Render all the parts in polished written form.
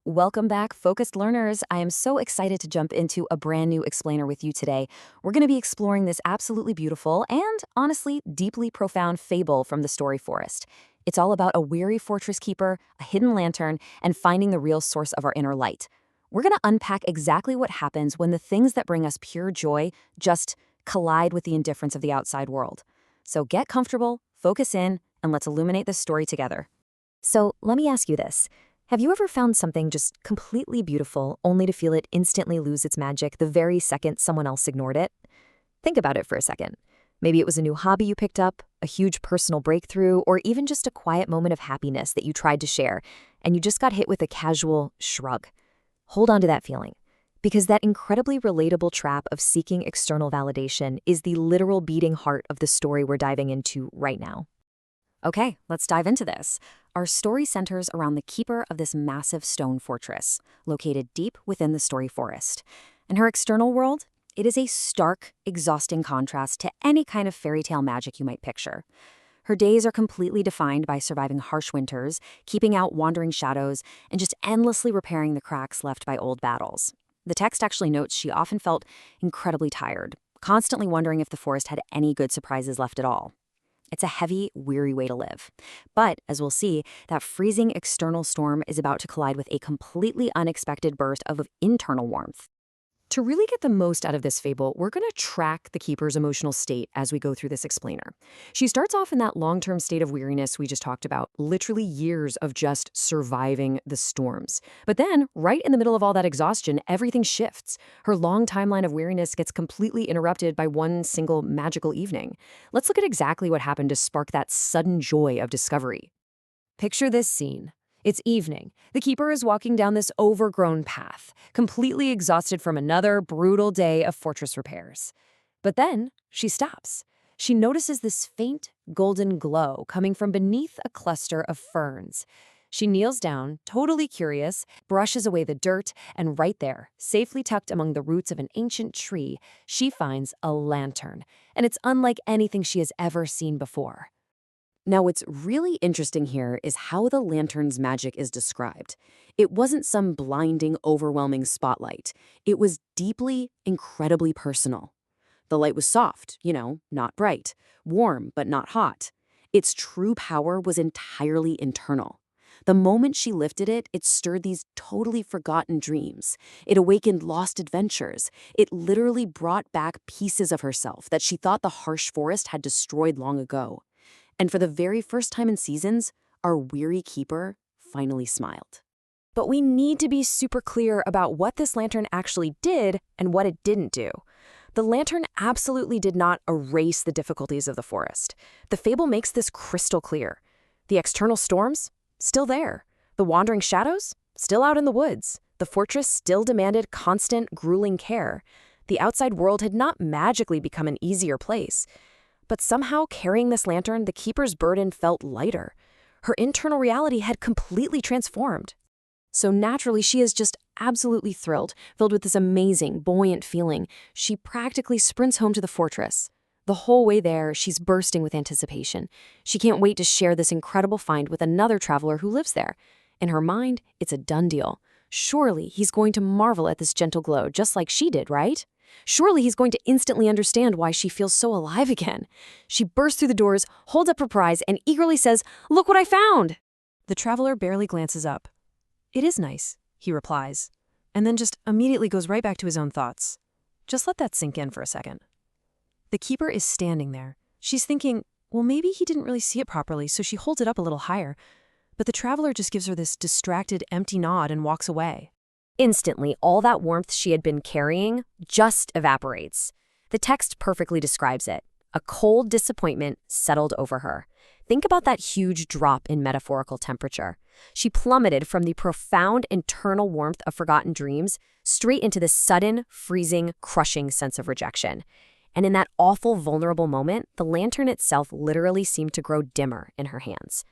Welcome back, focused learners. I am so excited to jump into a brand new explainer with you today. We're going to be exploring this absolutely beautiful and, honestly, deeply profound fable from the Story Forest. It's all about a weary fortress keeper, a hidden lantern, and finding the real source of our inner light. We're going to unpack exactly what happens when the things that bring us pure joy just collide with the indifference of the outside world. So get comfortable, focus in, and let's illuminate this story together. So let me ask you this. Have you ever found something just completely beautiful only to feel it instantly lose its magic the very second someone else ignored it? Think about it for a second. Maybe it was a new hobby you picked up, a huge personal breakthrough, or even just a quiet moment of happiness that you tried to share, and you just got hit with a casual shrug. Hold on to that feeling, because that incredibly relatable trap of seeking external validation is the literal beating heart of the story we're diving into right now. Okay, let's dive into this. Our story centers around the keeper of this massive stone fortress, located deep within the Story Forest. And her external world? It is a stark, exhausting contrast to any kind of fairy tale magic you might picture. Her days are completely defined by surviving harsh winters, keeping out wandering shadows, and just endlessly repairing the cracks left by old battles. The text actually notes she often felt incredibly tired, constantly wondering if the forest had any good surprises left at all. It's a heavy, weary way to live. But, as we'll see, that freezing external storm is about to collide with a completely unexpected burst of internal warmth. To really get the most out of this fable, we're going to track the keeper's emotional state as we go through this explainer. She starts off in that long-term state of weariness we just talked about, literally years of just surviving the storms. But then, right in the middle of all that exhaustion, everything shifts. Her long timeline of weariness gets completely interrupted by one single magical evening. Let's look at exactly what happened to spark that sudden joy of discovery. Picture this scene. It's evening. The keeper is walking down this overgrown path, completely exhausted from another brutal day of fortress repairs. But then she stops. She notices this faint golden glow coming from beneath a cluster of ferns. She kneels down, totally curious, brushes away the dirt, and right there, safely tucked among the roots of an ancient tree, she finds a lantern. And it's unlike anything she has ever seen before. Now, what's really interesting here is how the lantern's magic is described. It wasn't some blinding, overwhelming spotlight. It was deeply, incredibly personal. The light was soft, not bright, warm, but not hot. Its true power was entirely internal. The moment she lifted it, it stirred these totally forgotten dreams. It awakened lost adventures. It literally brought back pieces of herself that she thought the harsh forest had destroyed long ago. And for the very first time in seasons, our weary keeper finally smiled. But we need to be super clear about what this lantern actually did and what it didn't do. The lantern absolutely did not erase the difficulties of the forest. The fable makes this crystal clear. The external storms? Still there. The wandering shadows? Still out in the woods. The fortress still demanded constant, grueling care. The outside world had not magically become an easier place. But somehow, carrying this lantern, the keeper's burden felt lighter. Her internal reality had completely transformed. So naturally, she is just absolutely thrilled, filled with this amazing, buoyant feeling. She practically sprints home to the fortress. The whole way there, she's bursting with anticipation. She can't wait to share this incredible find with another traveler who lives there. In her mind, it's a done deal. Surely he's going to marvel at this gentle glow, just like she did, right? Surely he's going to instantly understand why she feels so alive again. She bursts through the doors, holds up her prize, and eagerly says, "Look what I found!" The traveler barely glances up. "It is nice," he replies, and then just immediately goes right back to his own thoughts. Just let that sink in for a second. The keeper is standing there. She's thinking, well, maybe he didn't really see it properly, so she holds it up a little higher. But the traveler just gives her this distracted, empty nod and walks away. Instantly, all that warmth she had been carrying just evaporates. The text perfectly describes it. A cold disappointment settled over her. Think about that huge drop in metaphorical temperature. She plummeted from the profound internal warmth of forgotten dreams straight into the sudden, freezing, crushing sense of rejection. And in that awful, vulnerable moment, the lantern itself literally seemed to grow dimmer in her hands.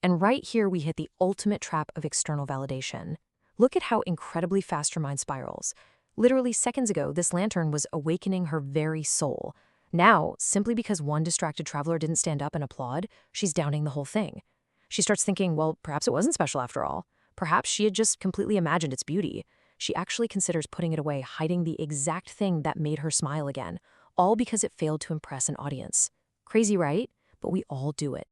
And right here we hit the ultimate trap of external validation. Look at how incredibly fast her mind spirals. Literally seconds ago, this lantern was awakening her very soul. Now, simply because one distracted traveler didn't stand up and applaud, she's downing the whole thing. She starts thinking, well, perhaps it wasn't special after all. Perhaps she had just completely imagined its beauty. She actually considers putting it away, hiding the exact thing that made her smile again, all because it failed to impress an audience. Crazy, right? But we all do it.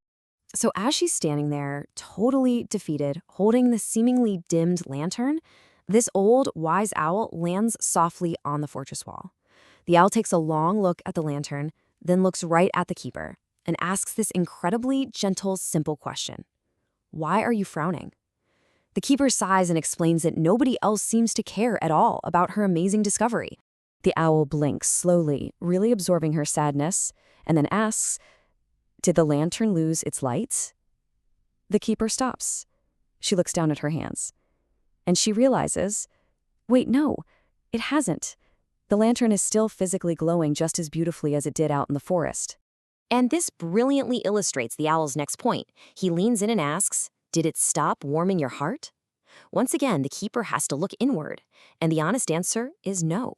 So as she's standing there, totally defeated, holding the seemingly dimmed lantern, this old, wise owl lands softly on the fortress wall. The owl takes a long look at the lantern, then looks right at the keeper, and asks this incredibly gentle, simple question. Why are you frowning? The keeper sighs and explains that nobody else seems to care at all about her amazing discovery. The owl blinks slowly, really absorbing her sadness, and then asks, did the lantern lose its light? The keeper stops. She looks down at her hands. And she realizes, wait, no, it hasn't. The lantern is still physically glowing just as beautifully as it did out in the forest. And this brilliantly illustrates the owl's next point. He leans in and asks, did it stop warming your heart? Once again, the keeper has to look inward, and the honest answer is no.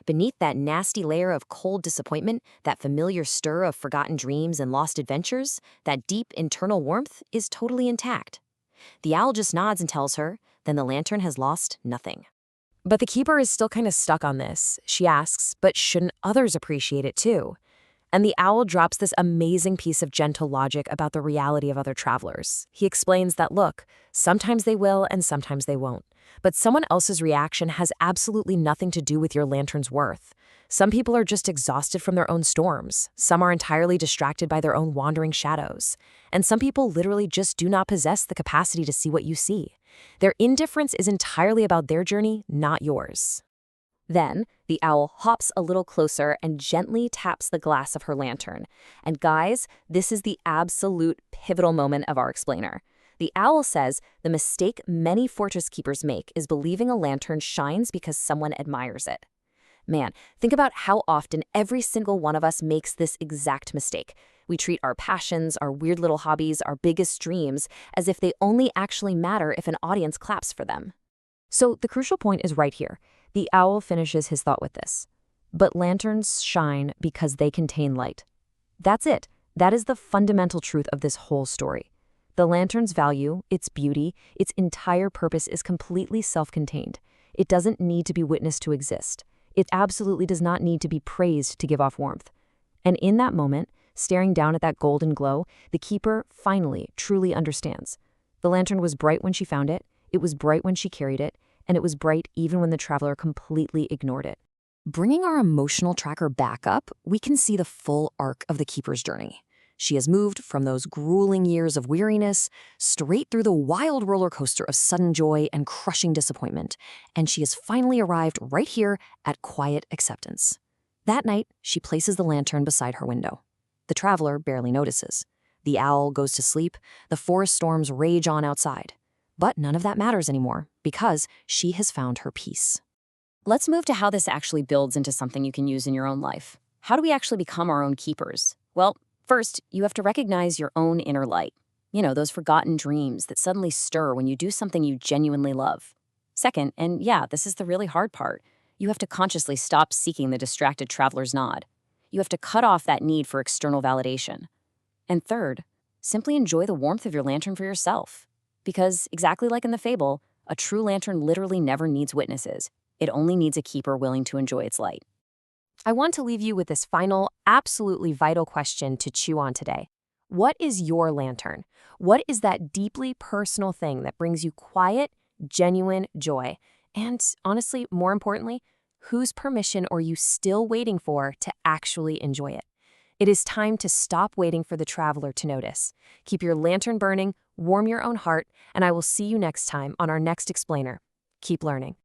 Beneath that nasty layer of cold disappointment, that familiar stir of forgotten dreams and lost adventures, that deep internal warmth is totally intact. The owl just nods and tells her, then the lantern has lost nothing. But the keeper is still kind of stuck on this. She asks, but shouldn't others appreciate it too? And the owl drops this amazing piece of gentle logic about the reality of other travelers. He explains that, look, sometimes they will and sometimes they won't. But someone else's reaction has absolutely nothing to do with your lantern's worth. Some people are just exhausted from their own storms. Some are entirely distracted by their own wandering shadows. And some people literally just do not possess the capacity to see what you see. Their indifference is entirely about their journey, not yours. Then, the owl hops a little closer and gently taps the glass of her lantern. And guys, this is the absolute pivotal moment of our explainer. The owl says the mistake many fortress keepers make is believing a lantern shines because someone admires it. Man, think about how often every single one of us makes this exact mistake. We treat our passions, our weird little hobbies, our biggest dreams as if they only actually matter if an audience claps for them. So the crucial point is right here. The owl finishes his thought with this. But lanterns shine because they contain light. That's it. That is the fundamental truth of this whole story. The lantern's value, its beauty, its entire purpose is completely self-contained. It doesn't need to be witnessed to exist. It absolutely does not need to be praised to give off warmth. And in that moment, staring down at that golden glow, the keeper finally, truly understands. The lantern was bright when she found it, it was bright when she carried it, and it was bright even when the traveler completely ignored it. Bringing our emotional tracker back up, we can see the full arc of the keeper's journey. She has moved from those grueling years of weariness straight through the wild roller coaster of sudden joy and crushing disappointment, and she has finally arrived right here at quiet acceptance. That night, she places the lantern beside her window. The traveler barely notices. The owl goes to sleep, the forest storms rage on outside. But none of that matters anymore, because she has found her peace. Let's move to how this actually builds into something you can use in your own life. How do we actually become our own keepers? Well, first, you have to recognize your own inner light. You know, those forgotten dreams that suddenly stir when you do something you genuinely love. Second, and yeah, this is the really hard part, you have to consciously stop seeking the distracted traveler's nod. You have to cut off that need for external validation. And third, simply enjoy the warmth of your lantern for yourself. Because, exactly like in the fable, a true lantern literally never needs witnesses. It only needs a keeper willing to enjoy its light. I want to leave you with this final, absolutely vital question to chew on today. What is your lantern? What is that deeply personal thing that brings you quiet, genuine joy? And honestly, more importantly, whose permission are you still waiting for to actually enjoy it? It is time to stop waiting for the traveler to notice. Keep your lantern burning, warm your own heart, and I will see you next time on our next explainer. Keep learning.